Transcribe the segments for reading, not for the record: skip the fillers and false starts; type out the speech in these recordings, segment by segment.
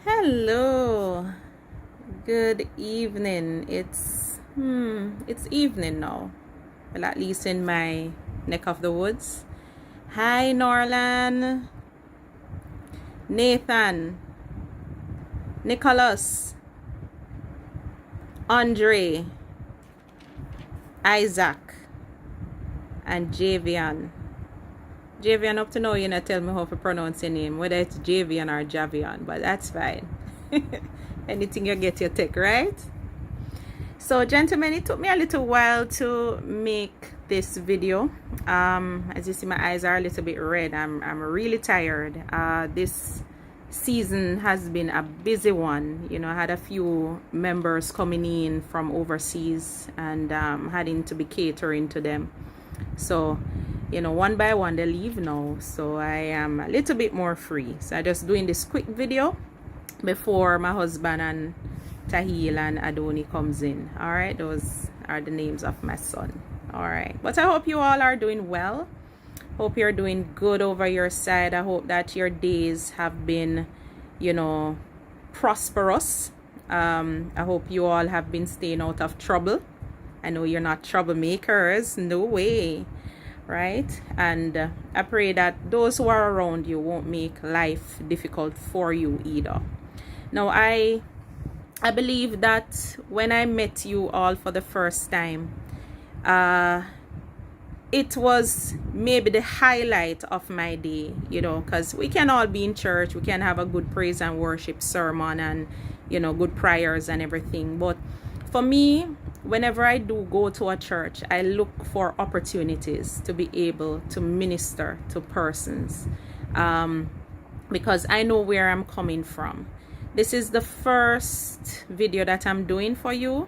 Hello. Good evening. It's evening now. Well, at least in my neck of the woods. Hi Norlan, Nathan, Nicholas, Andre, Isaac, and Javian. Javian, up to now you not tell me how to pronounce your name, whether it's Javian or Javian, but that's fine. Anything you get, you take, right? So gentlemen, it took me a little while to make this video. As you see, my eyes are a little bit red. I'm really tired. This season has been a busy one. You know, I had a few members coming in from overseas and having to be catering to them. So, you know, one by one they leave now. So I am a little bit more free. So I'm just doing this quick video before my husband and Tahil and Adoni comes in. All right, those are the names of my son. All right, but I hope you all are doing well. Hope you're doing good over your side. I hope that your days have been, you know, prosperous. I hope you all have been staying out of trouble. I know you're not troublemakers, no way, right? And I pray that those who are around you won't make life difficult for you either. Now, I believe that when I met you all for the first time, it was maybe the highlight of my day, you know, because we can all be in church, we can have a good praise and worship sermon and, you know, good prayers and everything. But for me, whenever I do go to a church, I look for opportunities to be able to minister to persons, because I know where I'm coming from. This is the first video that I'm doing for you.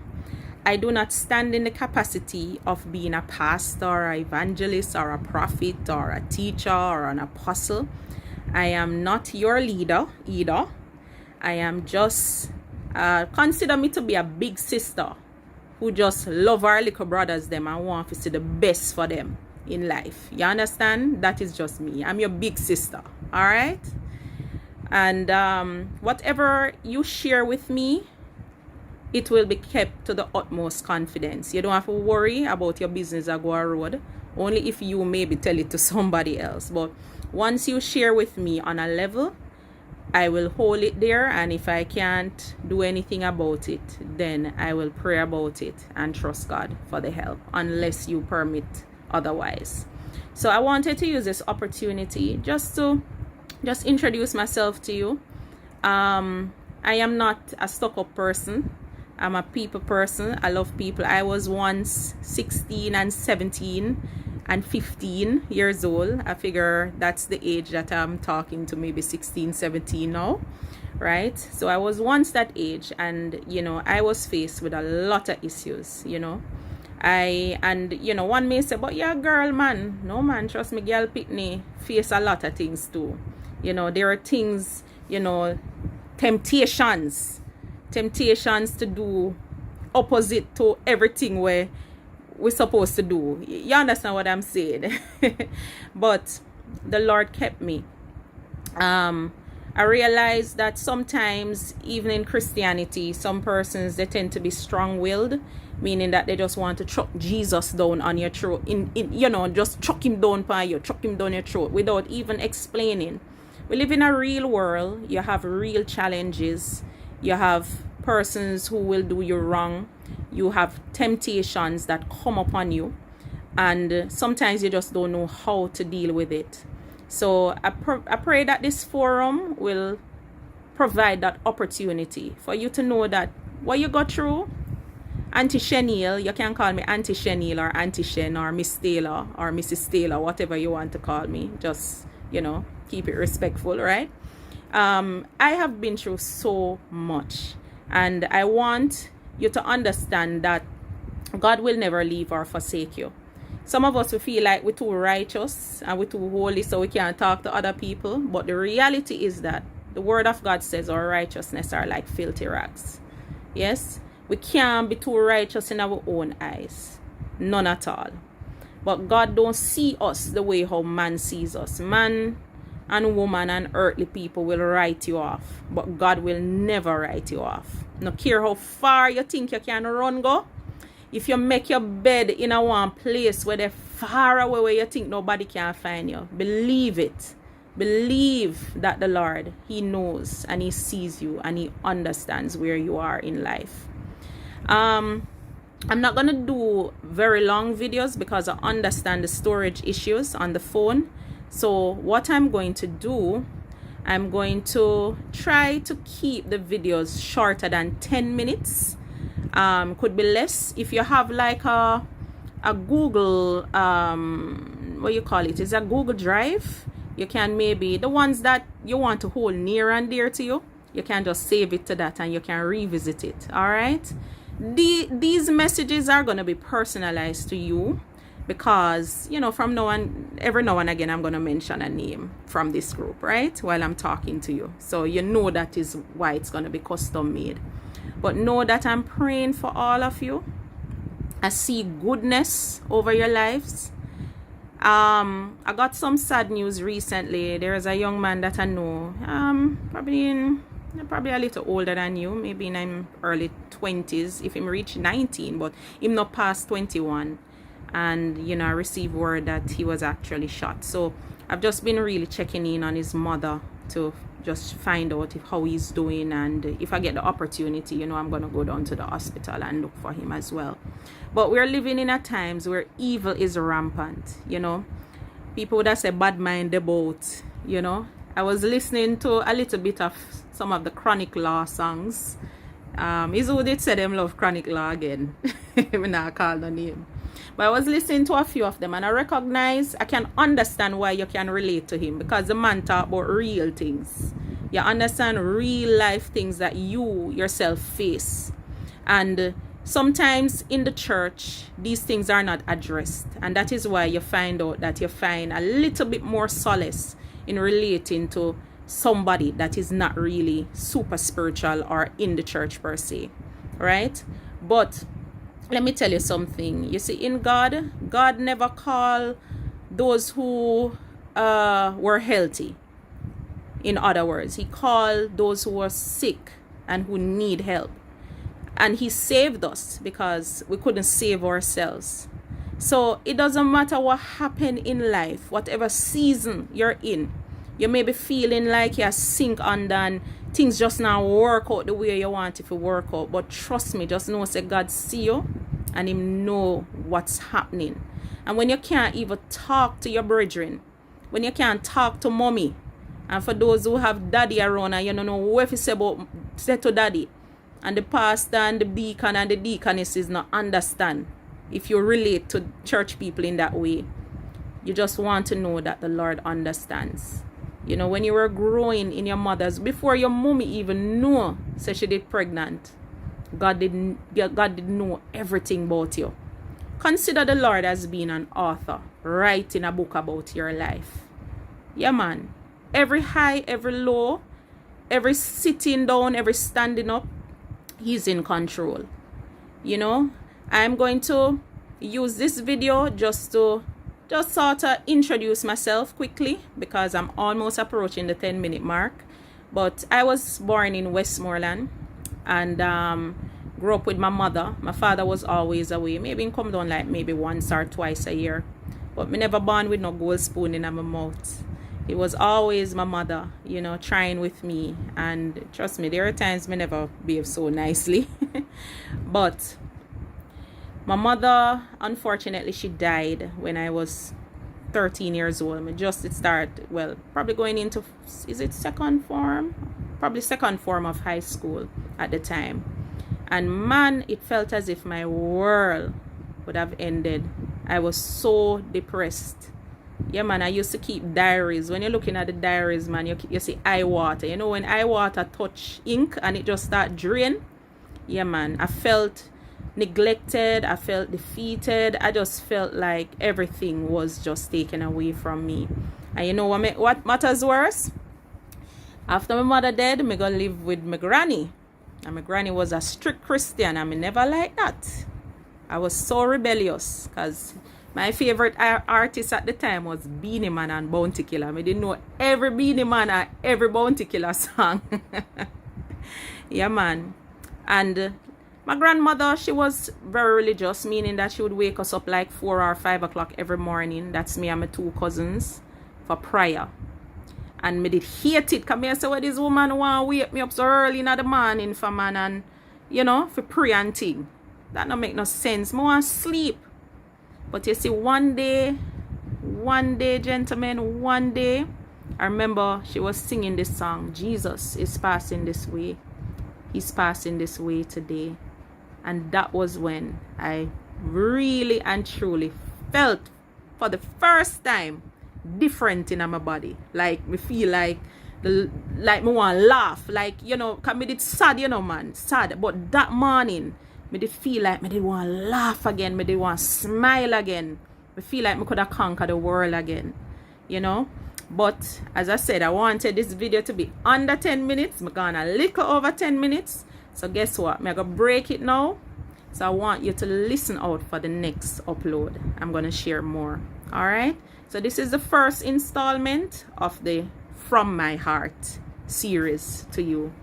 I do not stand in the capacity of being a pastor, or an evangelist, or a prophet, or a teacher, or an apostle. I am not your leader either. I am just, consider me to be a big sister who just love our little brothers them and want to see the best for them in life. You understand? That is just me. I'm your big sister. All right? And whatever you share with me, it will be kept to the utmost confidence. You don't have to worry about your business or go a road, only if you maybe tell it to somebody else. But once you share with me on a level, I will hold it there, and if I can't do anything about it, then I will pray about it and trust God for the help, unless you permit otherwise. So I wanted to use this opportunity just to introduce myself to you. I am not a stuck-up person. I'm a people person. I love people. I was once 16 and 17 and 15 years old. I figure that's the age that I'm talking to, maybe 16, 17 now, right? So I was once that age, and, you know, I was faced with a lot of issues, you know. You know, one may say, but you're a girl, man. No, man, trust me, girl Pitney face a lot of things too. You know, there are things, you know, temptations to do opposite to everything we're supposed to do. You understand what I'm saying? But the Lord kept me. I realized that sometimes, even in Christianity, some persons, they tend to be strong-willed, meaning that they just want to chuck Jesus down on your throat, you know, just chuck him down by you, chuck him down your throat without even explaining. We live in a real world. You have real challenges. You have persons who will do you wrong. You have temptations that come upon you, and sometimes you just don't know how to deal with it. So I pray that this forum will provide that opportunity for you to know that what you got through, Auntie Chenille, you can call me Auntie Chenille or Auntie Shen or Miss Taylor or Mrs. Taylor, whatever you want to call me. Just, you know, keep it respectful, right? I have been through so much, and I want you to understand that God will never leave or forsake you. Some of us, we feel like we're too righteous and we're too holy, so we can't talk to other people. But the reality is that the word of God says our righteousness are like filthy rags. Yes, we can't be too righteous in our own eyes. None at all. But God don't see us the way how man sees us. Man and woman and earthly people will write you off, but God will never write you off. No care how far you think you can run go. If you make your bed in a one place where they're far away where you think nobody can find you, believe it. Believe that the Lord, He knows and He sees you and He understands where you are in life. I'm not going to do very long videos because I understand the storage issues on the phone. So what I'm going to do, I'm going to try to keep the videos shorter than 10 minutes. Could be less. If you have like a Google, what you call it? It's a Google Drive. You can maybe, the ones that you want to hold near and dear to you, you can just save it to that and you can revisit it. All right. These messages are going to be personalized to you because, you know, from now on, every now and again, I'm going to mention a name from this group, right? While I'm talking to you. So you know that is why it's going to be custom made. But know that I'm praying for all of you. I see goodness over your lives. I got some sad news recently. There is a young man that I know, probably a little older than you, maybe in his early 20s, if him reach 19, but him not past 21. And, you know, I received word that he was actually shot. So I've just been really checking in on his mother to just find out how he's doing, and if I get the opportunity, you know, I'm gonna go down to the hospital and look for him as well. But we're living in a times where evil is rampant, you know. People would have said bad mind about, you know. I was listening to a little bit of some of the Chronic Law songs. Is who did say them love Chronic Law again. I'm not call the name. But I was listening to a few of them and I can understand why you can relate to him, because the man talk about real things. You understand real life things that you yourself face. And sometimes in the church, these things are not addressed. And that is why you find out that you find a little bit more solace in relating to somebody that is not really super spiritual or in the church per se. Right? But let me tell you something. You see, in God never called those who were healthy. In other words, He called those who were sick and who need help. And He saved us because we couldn't save ourselves. So it doesn't matter what happened in life, whatever season you're in. You may be feeling like you're sink under and things just now work out the way you want it to work out. But trust me, just know that God see you and Him know what's happening. And when you can't even talk to your brethren, when you can't talk to mommy, and for those who have daddy around and you don't know what to say to daddy, and the pastor and the deacon and the deaconesses not understand, if you relate to church people in that way, you just want to know that the Lord understands. You know, when you were growing in your mother's, before your mommy even knew, say she did pregnant, God did know everything about you. Consider the Lord as being an author, writing a book about your life. Yeah, man. Every high, every low, every sitting down, every standing up, He's in control. You know, I'm going to use this video just sort of introduce myself quickly, because I'm almost approaching the 10-minute mark. But I was born in Westmoreland and grew up with my mother. My father was always away. Maybe he come down like maybe once or twice a year. But me never born with no gold spoon in my mouth. It was always my mother, you know, trying with me. And trust me, there are times me never behave so nicely. But my mother, unfortunately, she died when I was 13 years old. I just started, well, probably going into, is it second form? Probably second form of high school at the time. And man, it felt as if my world would have ended. I was so depressed. Yeah, man, I used to keep diaries. When you're looking at the diaries, man, you see eye water. You know, when eye water touch ink and it just start drain. Yeah, man, I felt neglected. I felt defeated. I just felt like everything was just taken away from me. And you know what matters worse? After my mother died, I go live with my granny. And my granny was a strict Christian. I never liked that. I was so rebellious because My favorite artist at the time was Beanie Man and Bounty Killer. I didn't know every Beanie Man and every Bounty Killer song. Yeah, man. And my grandmother, she was very religious, meaning that she would wake us up like 4 or 5 o'clock every morning. That's me and my 2 cousins for prayer. And me did hate it. Because I say, well, this woman want to wake me up so early in the morning for man and, you know, for pray and thing. That don't make no sense. I want to sleep. But you see, one day, gentlemen, one day, I remember she was singing this song, Jesus is passing this way. He's passing this way today. And that was when I really and truly felt for the first time different in my body. Like me feel like me want to laugh. Like, you know, cause me did sad, you know, man. Sad. But that morning, me did feel like me did want to laugh again. Me did want to smile again. Me feel like me could have conquered the world again. You know? But as I said, I wanted this video to be under 10 minutes. I'm gone a little over 10 minutes. So guess what? I'm going to break it now. So I want you to listen out for the next upload. I'm going to share more. Alright? So this is the first installment of the From My Heart series to you.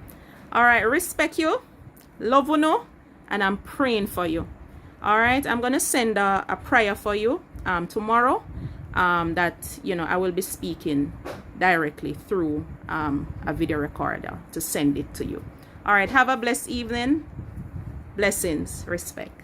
Alright, respect you. Love you know. And I'm praying for you. Alright? I'm going to send a prayer for you tomorrow. That, you know, I will be speaking directly through a video recorder to send it to you. All right, have a blessed evening. Blessings, respect.